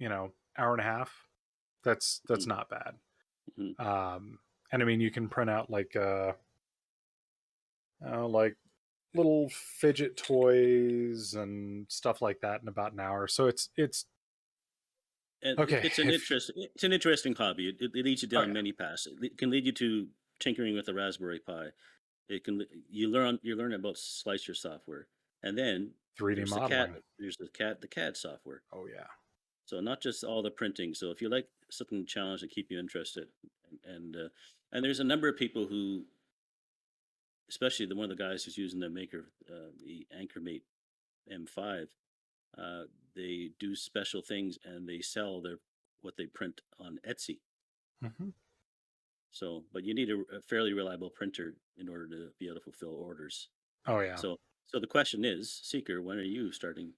hour and a half. That's not bad. And I mean, you can print out like little fidget toys and stuff like that in about an hour. So it's okay. It's an interesting hobby. It leads you down many paths. It can lead you to tinkering with the Raspberry Pi. You learn about slicer software, and then 3D modeling. There's the CAD software. Oh yeah. So not just all the printing. So if you like something challenge to keep you interested, and there's a number of people who, especially one of the guys who's using the AnchorMate M5, they do special things and they sell what they print on Etsy. So, but you need a fairly reliable printer in order to be able to fulfill orders. Oh yeah. So the question is, Seeker, when are you starting?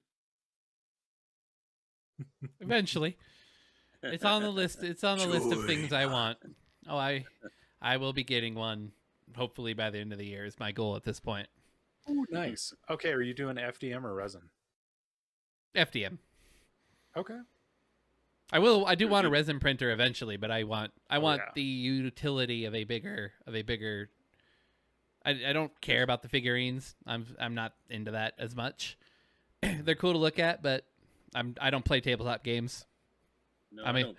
Eventually. It's on the list. It's on the list of things I want. Oh, I will be getting one hopefully by the end of the year is my goal at this point. Oh, nice. Okay, are you doing FDM or resin? FDM. Okay. I do want a resin printer eventually, but I want the utility of a bigger I don't care about the figurines. I'm not into that as much. They're cool to look at, but I don't play tabletop games. No, I don't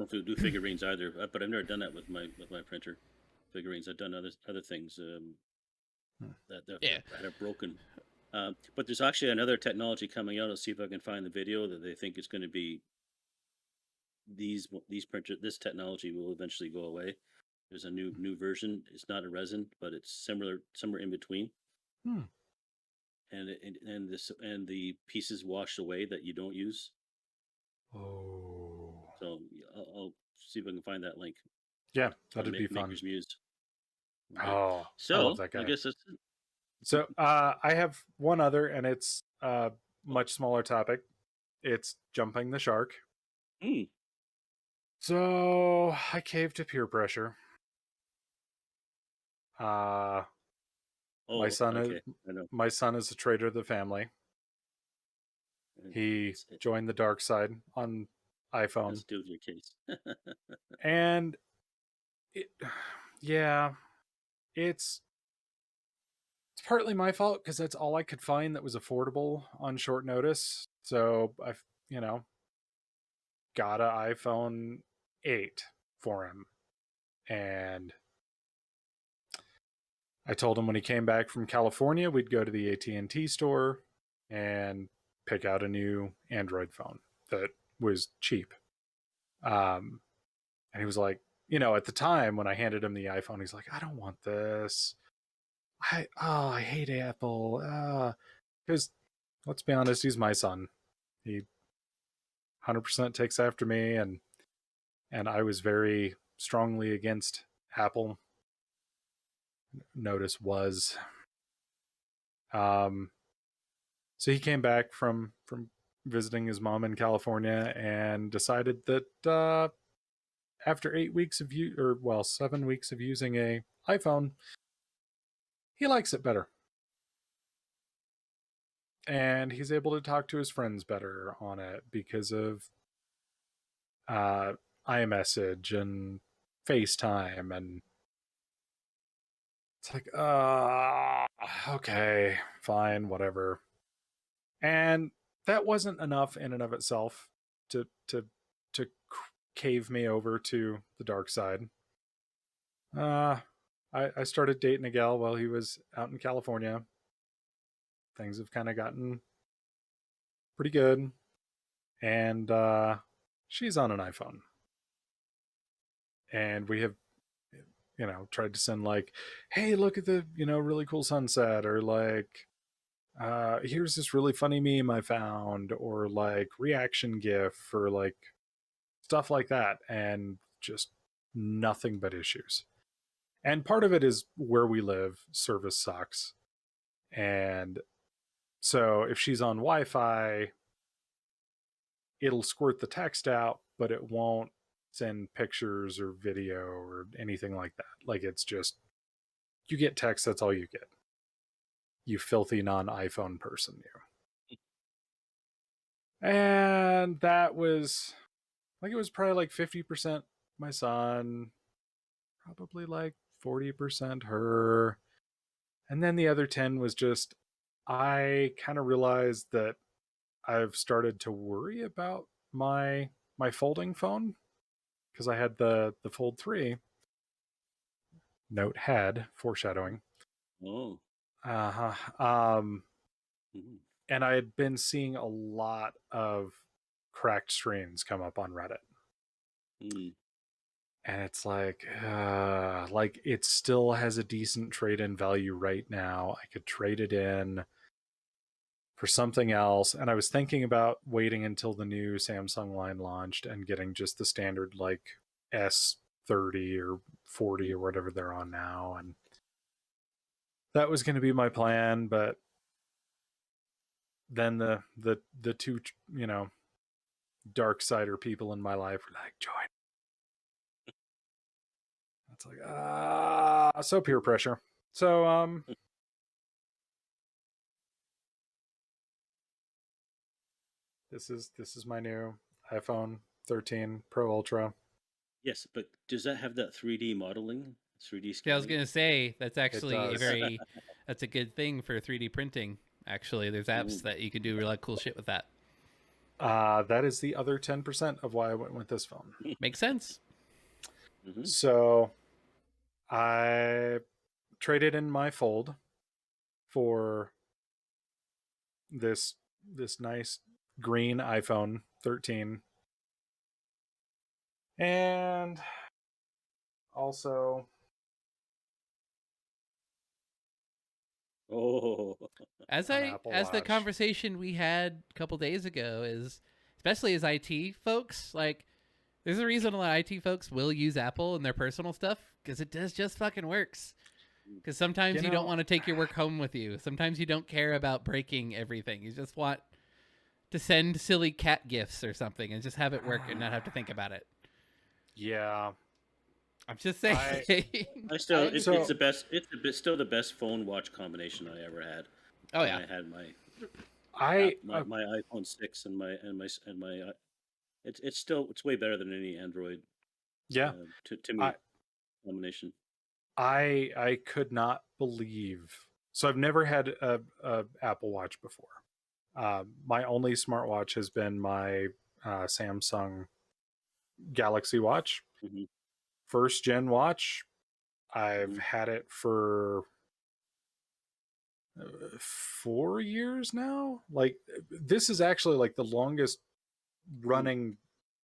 do figurines either. But I've never done that with my printer figurines. I've done other things that are broken. But there's actually another technology coming out. I'll see if I can find the video that they think is going to be these printers. This technology will eventually go away. There's a new version. It's not a resin, but it's somewhere in between. And the pieces wash away that you don't use. Oh. So I'll see if I can find that link. Yeah, that'd be fun. Maker's Muse. Right. Oh, so I love that guy. I guess that's it. So I have one other, and it's a much smaller topic. It's jumping the shark. So I caved to peer pressure. My son is a traitor of the family. He joined the dark side on iPhone. Let's do your case. And it's partly my fault because that's all I could find that was affordable on short notice. So got an iPhone 8 for him. And I told him when he came back from California, we'd go to the AT&T store and pick out a new Android phone that was cheap. And he was like, at the time when I handed him the iPhone, he's like, I don't want this. I hate Apple. Because let's be honest, he's my son. He 100% takes after me, and I was very strongly against Apple. Notice was. So he came back from visiting his mom in California and decided that after 7 weeks of using a iPhone, he likes it better. And he's able to talk to his friends better on it because of iMessage and FaceTime, and it's like, okay, fine, whatever. And that wasn't enough in and of itself to cave me over to the dark side. I started dating a gal while he was out in California. Things have kind of gotten pretty good, and she's on an iPhone, and we have tried to send like, hey, look at the really cool sunset, or like, here's this really funny meme I found, or like reaction gif, or like stuff like that, and just nothing but issues. And part of it is where we live, service sucks. And so if she's on Wi-Fi, it'll squirt the text out, but it won't send pictures or video or anything like that. Like, it's just, you get text, that's all you get. You filthy non-iPhone person, you. And that was, like, it was probably like 50% my son, probably like 40% her. And then the other 10 was just, I kind of realized that I've started to worry about my folding phone, because I had the Fold 3. Note had, foreshadowing. Oh. Uh-huh. And I had been seeing a lot of cracked screens come up on Reddit. And it's like it still has a decent trade-in value right now. I could trade it in for something else. And I was thinking about waiting until the new Samsung line launched and getting just the standard like S30 or 40 or whatever they're on now. And that was going to be my plan, but then the two dark sider people in my life were like, join. It's like so peer pressure. So this is my new iPhone 13 Pro Ultra. Yes, but does that have that 3D modeling? 3D scanning? Yeah, I was gonna say that's actually that's a good thing for 3D printing. Actually, there's apps that you can do really cool shit with that. That is the other 10% of why I went with this phone. Makes sense. So I traded in my Fold for this nice green iPhone 13. And also as the conversation we had a couple days ago is, especially as IT folks, like, there's a reason a lot of IT folks will use Apple in their personal stuff, because it just fucking works. Because sometimes you don't want to take your work home with you. Sometimes you don't care about breaking everything. You just want to send silly cat gifs or something and just have it work and not have to think about it. Yeah. I'm just saying. It's still the best phone watch combination I ever had. Oh yeah. I had my iPhone 6 and my it's way better than any Android. Yeah. To me, combination. I could not believe. So I've never had a Apple Watch before. My only smartwatch has been my Samsung Galaxy Watch, Mhm. first gen watch. I've Mhm. had it for 4 years now. Like, this is actually like the longest running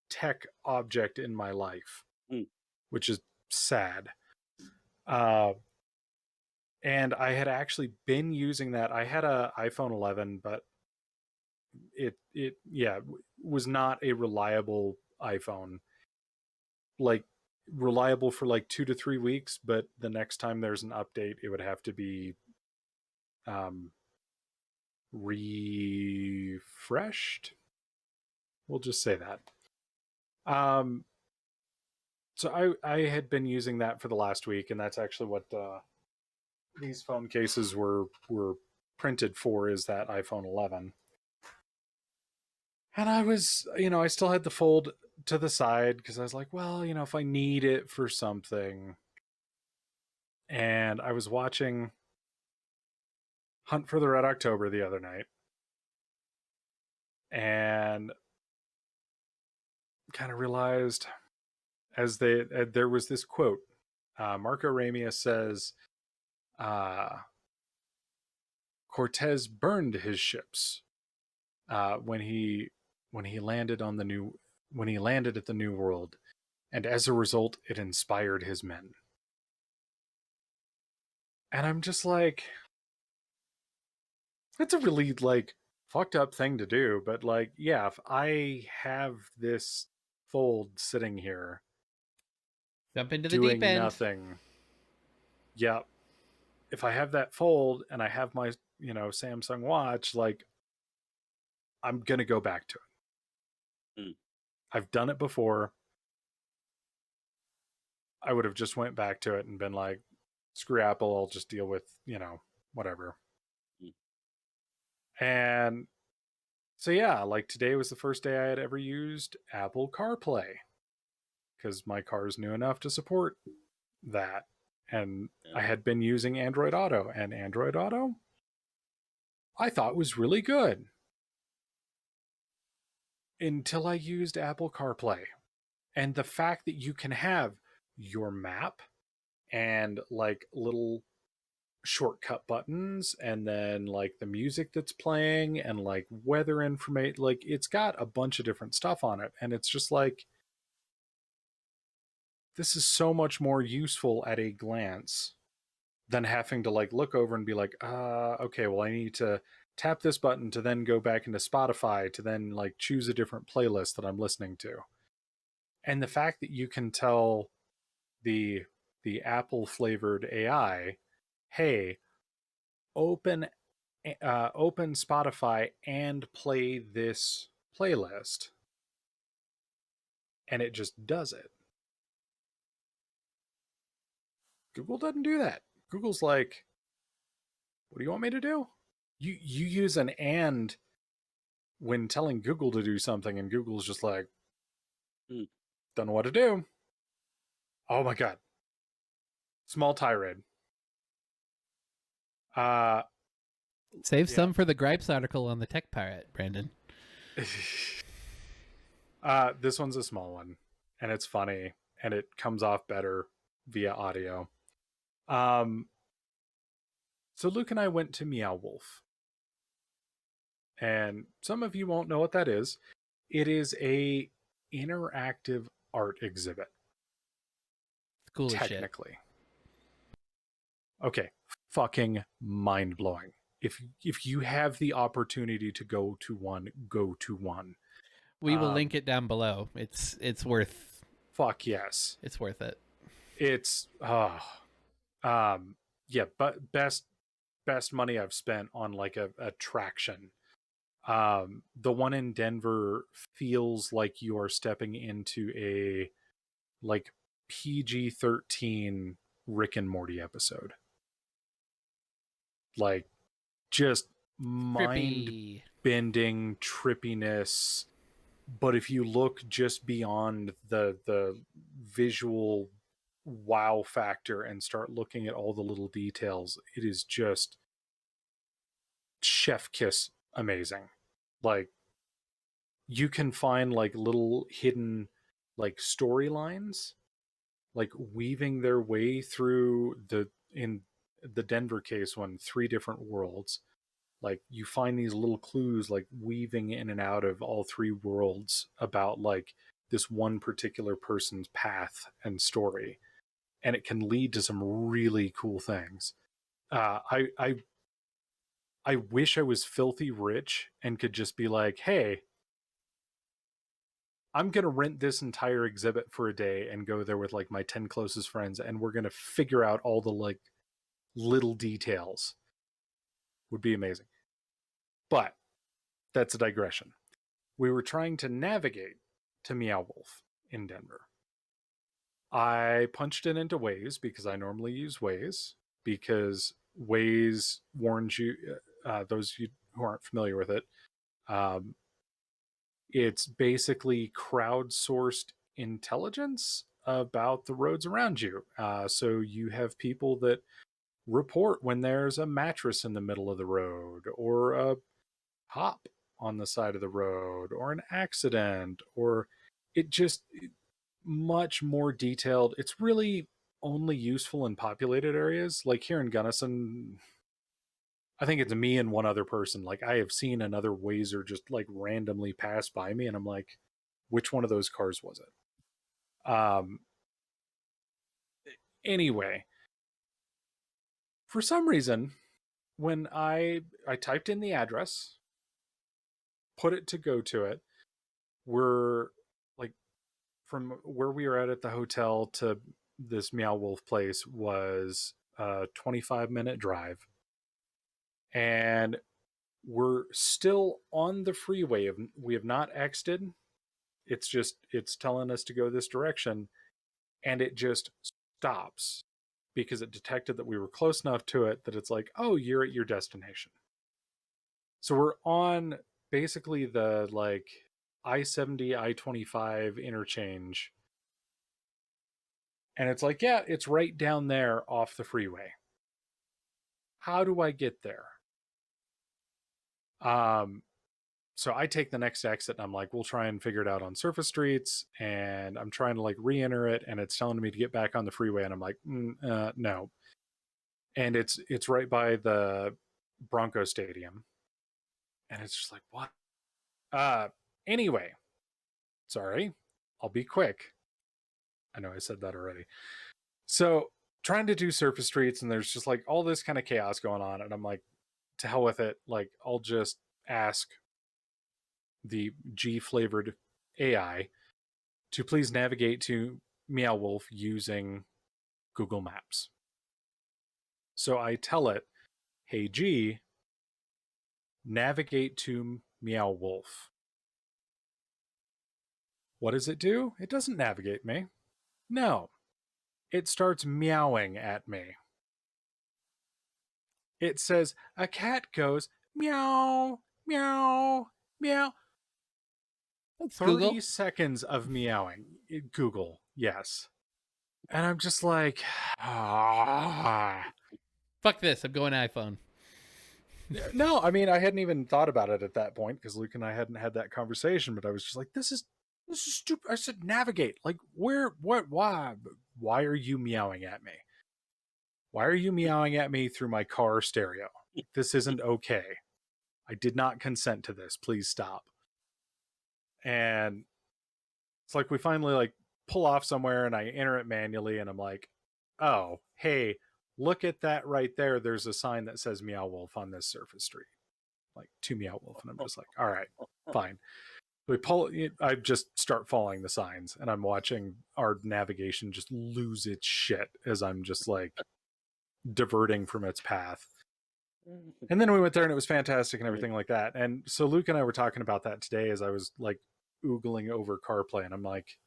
tech object in my life, Mm. which is sad. Uh, and I had actually been using that. I had a iPhone 11, but it was not a reliable iPhone. Like, reliable for like 2 to 3 weeks, but the next time there's an update, it would have to be um refreshed. We'll just say that. Um so I had been using that for the last week, and that's actually what these phone cases were printed for, is that iPhone 11. And I was, I still had the fold to the side because I was like, well, if I need it for something. And I was watching Hunt for the Red October the other night, and kind of realized, there was this quote. Marco Ramia says, uh, Cortez burned his ships when he landed on the new when he landed at the New World, and as a result, it inspired his men. And I'm just like, it's a really like fucked up thing to do, but like, yeah, if I have this fold sitting here Jump into the deep doing end. nothing, yeah, if I have that fold and I have my Samsung watch, like, I'm gonna go back to it. Mm. I've done it before. I would have just went back to it and been like, screw Apple, I'll just deal with, whatever. Mm. And so, yeah, like, today was the first day I had ever used Apple CarPlay, because my car is new enough to support that. And I Yeah. had been using Android Auto, and Android Auto I thought was really good until I used Apple CarPlay. And the fact that you can have your map and like little shortcut buttons, and then like the music that's playing, and like weather information, like, it's got a bunch of different stuff on it, and it's just like, this is so much more useful at a glance than having to like look over and be like, okay, well, I need to tap this button to then go back into Spotify to then like choose a different playlist that I'm listening to. And the fact that you can tell the Apple flavored AI, hey, open open Spotify and play this playlist, and it just does it. Google doesn't do that. Google's like, what do you want me to do? You use an and when telling Google to do something, and Google's just like, don't know what to do. Oh my god. Small tirade. Save Yeah. some for the gripes article on the Tech Pirate, Brandon. This one's a small one, and it's funny, and it comes off better via audio. So Luke and I went to Meow Wolf, and some of you won't know what that is. It is a interactive art exhibit. Cool as shit. Technically. Okay, fucking mind blowing. If you have the opportunity to go to one, go to one. We will link it down below. It's worth. Fuck yes. It's worth it. It's yeah, but best money I've spent on like a attraction. The one in Denver feels like you are stepping into a like PG-13 Rick and Morty episode. Like, just mind Trippy. bending trippiness. But if you look just beyond the visual wow factor and start looking at all the little details, it is just chef kiss amazing. Like, you can find like little hidden like storylines, like weaving their way through in the Denver case one, 3 different worlds. Like you find these little clues like weaving in and out of all 3 worlds about like this one particular person's path and story, and it can lead to some really cool things. I wish I was filthy rich and could just be like, hey, I'm going to rent this entire exhibit for a day and go there with like my 10 closest friends, and we're going to figure out all the like little details. Would be amazing. But that's a digression. We were trying to navigate to Meow Wolf in Denver. I punched it into Waze because I normally use Waze, because Waze warns you, those you who aren't familiar with it, it's basically crowdsourced intelligence about the roads around you. So you have people that report when there's a mattress in the middle of the road, or a hop on the side of the road, or an accident, or it just much more detailed. It's really only useful in populated areas. Like here in Gunnison, I think it's me and one other person. Like I have seen another Wazer just like randomly pass by me, and I'm like, which one of those cars was it? Anyway, for some reason, when I typed in the address, put it to go to it, we're like, from where we were at the hotel to this Meow Wolf place was a 25-minute drive. And we're still on the freeway. We have not exited. It's telling us to go this direction, and it just stops because it detected that we were close enough to it that it's like, oh, you're at your destination. So we're on basically the like I-70, I-25 interchange. And it's like, yeah, it's right down there off the freeway. How do I get there? So I take the next exit, and I'm like, we'll try and figure it out on surface streets. And I'm trying to like re-enter it, and it's telling me to get back on the freeway. And I'm like, no. And it's right by the Bronco Stadium. And it's just like, what? Anyway, sorry, I'll be quick. I know I said that already. So trying to do surface streets, and there's just like all this kind of chaos going on. And I'm like, to hell with it. Like, I'll just ask the G flavored AI to please navigate to Meow Wolf using Google Maps. So I tell it, hey G, navigate to Meow Wolf. What does it do? It doesn't navigate me. No. It starts meowing at me. It says, a cat goes meow, meow, meow. That's 30 Google. seconds of meowing. Google, yes. And I'm just like, ah. Fuck this. I'm going iPhone. No, I mean, I hadn't even thought about it at that point because Luke and I hadn't had that conversation, but I was just like, this is stupid. I said, navigate. Like, where, what, why are you meowing at me? Why are you meowing at me through my car stereo? This isn't okay. I did not consent to this. Please stop. And it's like we finally like pull off somewhere, and I enter it manually, and I'm like, oh, hey, look at that right there. There's a sign that says Meow Wolf on this surface street, like to Meow Wolf. And I'm just like, all right, fine. We pull, I just start following the signs, and I'm watching our navigation just lose its shit as I'm just like diverting from its path. And then we went there, and it was fantastic and everything like that. And so Luke and I were talking about that today as I was like oogling over CarPlay, and I'm like,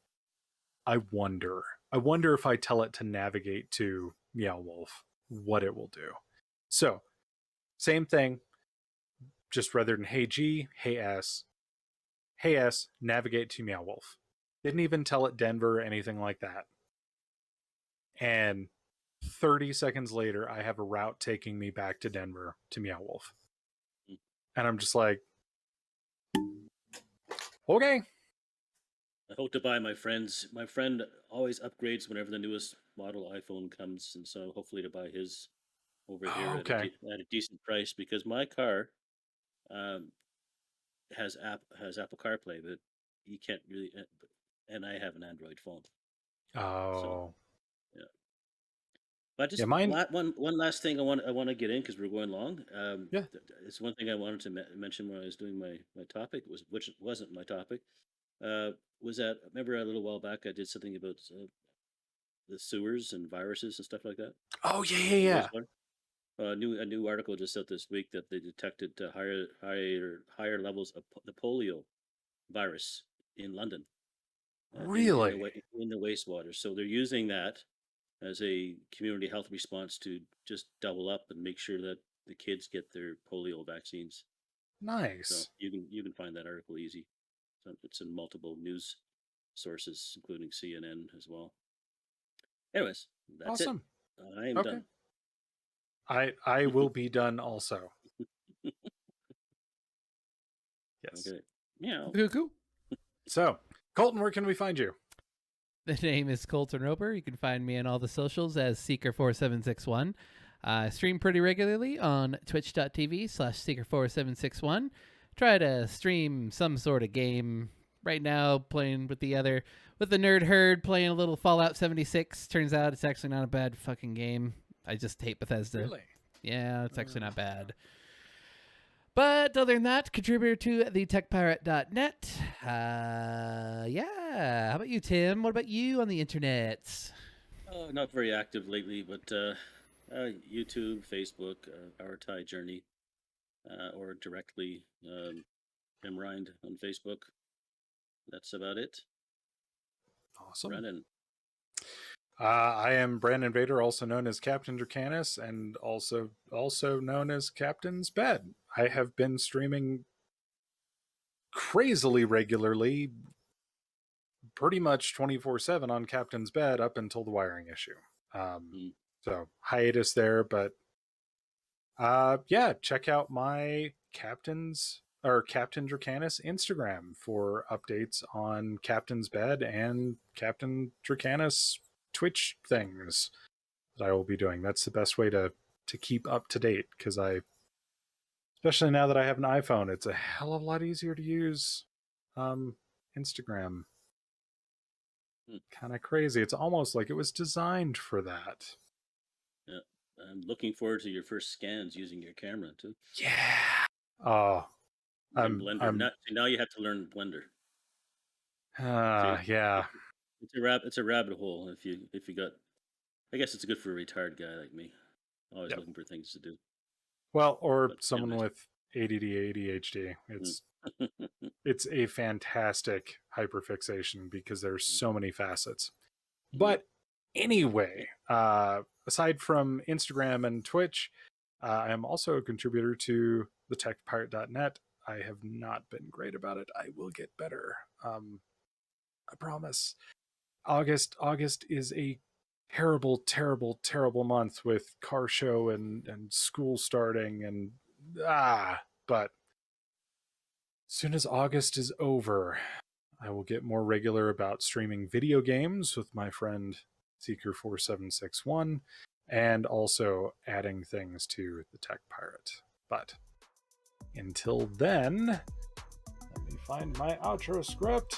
I wonder if I tell it to navigate to Meow Wolf, what it will do. So same thing, just rather than hey G, hey S, navigate to Meow Wolf. Didn't even tell it Denver or anything like that. And 30 seconds later, I have a route taking me back to Denver to Meow Wolf. And I'm just like, okay. I hope to buy my friend's. My friend always upgrades whenever the newest model iPhone comes, and so hopefully to buy his over here Oh, okay. at a decent price because my car um, has Apple CarPlay, but you can't really. And I have an Android phone, so Oh, yeah. But yeah. just Mine. one last thing I want to get in because we're going long. Yeah. It's one thing I wanted to mention when I was doing my topic was which wasn't my topic. Uh, was that remember a little while back I did something about the sewers and viruses and stuff like that Oh, yeah, yeah, in yeah. wastewater. A new article just out this week that they detected higher levels of the polio virus in London Really in the wastewater. So they're using that as a community health response to just double up and make sure that the kids get their polio vaccines. So nice. you can find that article easy. So it's in multiple news sources, including CNN as well. Anyways, that's it. Awesome. I am Okay. done. I will be done also. Yes. Okay. Meow. Cuckoo. So, Colton, where can we find you? The name is Colton Roper. You can find me on all the socials as Seeker4761. I stream pretty regularly on twitch.tv/Seeker4761. Try to stream some sort of game. Right now, playing with the Nerd Herd, playing a little Fallout 76. Turns out it's actually not a bad fucking game. I just hate Bethesda. Really? Yeah, it's actually not bad. But other than that, contributor to the techpirate.net. Yeah. How about you, Tim? What about you on the internet? Not very active lately, but YouTube, Facebook, Our Thai Journey, or directly Tim Rhind on Facebook. That's about it. Awesome. Brandon. I am Brandon Vader, also known as Captain Dracanis, and also known as Captain's Bed. I have been streaming crazily regularly, pretty much 24/7 on Captain's Bed up until the wiring issue. So hiatus there, but yeah, check out my Captain Dracanis Instagram for updates on Captain's Bed and Captain Dracanis Twitch things that I will be doing. That's the best way to keep up to date, because especially now that I have an iPhone, it's a hell of a lot easier to use Instagram. Kind of crazy. It's almost like it was designed for that. Yeah, I'm looking forward to your first scans using your camera too. Yeah. Oh, Blender. Now you have to learn Blender. Yeah. It's a rabbit hole if you got. I guess it's good for a retired guy like me, always looking for things to do. Well, or someone with ADD, ADHD. It's a fantastic hyperfixation because there's so many facets. But anyway, aside from Instagram and Twitch, I am also a contributor to the techpirate.net. I have not been great about it. I will get better. I promise. August is a terrible, terrible, terrible month with car show and school starting and but as soon as August is over, I will get more regular about streaming video games with my friend Seeker4761 and also adding things to the Tech Pirate. But until then, let me find my outro script.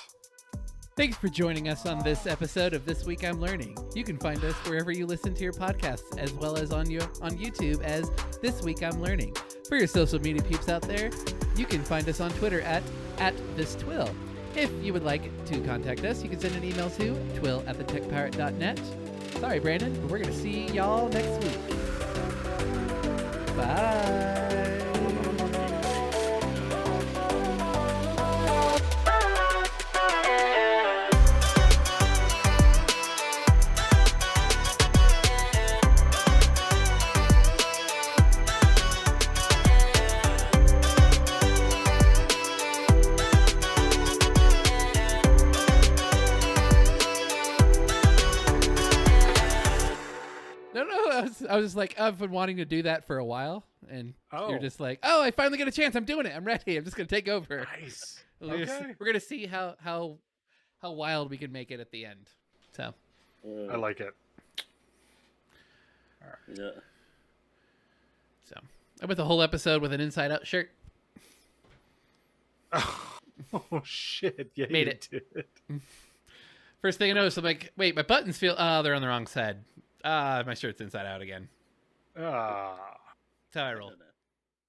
Thanks for joining us on this episode of This Week I'm Learning. You can find us wherever you listen to your podcasts, as well as on YouTube as This Week I'm Learning. For your social media peeps out there, you can find us on Twitter at ThisTWIL. If you would like to contact us, you can send an email to twil@thetechpirate.net. Sorry, Brandon, but we're going to see y'all next week. Bye. I was like, I've been wanting to do that for a while, and you're just like, oh, I finally get a chance. I'm doing it. I'm ready. I'm just gonna take over. Nice. We're gonna see how how wild we can make it at the end. So I like it. Yeah. So I went the whole episode with an Inside Out shirt. Oh shit! Yeah, Made you it. did. First thing I noticed, I'm like, wait, my buttons feel. They're on the wrong side. My shirt's inside out again. Ah. That's how I roll.